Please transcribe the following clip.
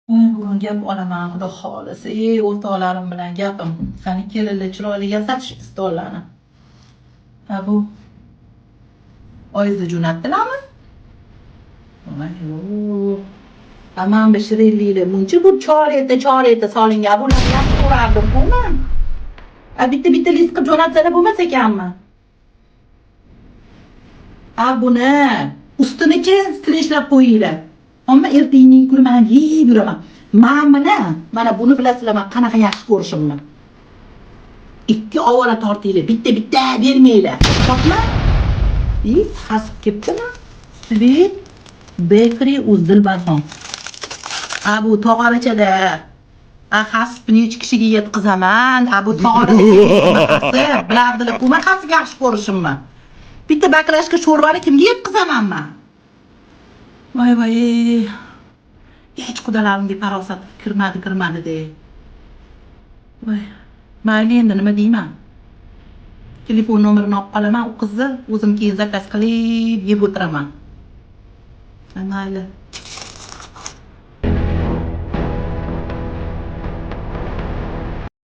Bugun gap olaman, xudo xohlasa. O'rtoqlarim bilan gapim. Qani kelinlar chiroyli yasatishdi stollarni. Ha bu oyizda jo'natdilarmi? Voy, tamam be shirinliklar. Muncha bu chor eta solingan. Bularni yaxshi ko'rardim buni. Bitta list qilib jo'natsalar bo'lmas ekanmi? Buni ustinichi streshlab qo'yinglar. Ammo ertaning kuni men yeb yuraman. Mana buni bilasizlar, men qanaqa yaxshi ko'rishimni. Ikki ovora tortinglar, bitta bermanglar. Xo'pmi? Hasib ketdimi? Sweet Bakery Uzdilbason. Bu tog'orachada. Hasibni 3 kishiga yetkazaman. Bu tog'oracha bilardilar, bu men qancha yaxshi ko'rishimni. Bitta baklashka sho'rvani kimga yetkazamanman? Voy. Hech qudalarimga farosat kirmadi de. Voy. Mayli endi nima deyman? Telefon nomerini olib qolaman, u qizni o'zim keyin zakaz qilib yeb o'tiraman. Mayli.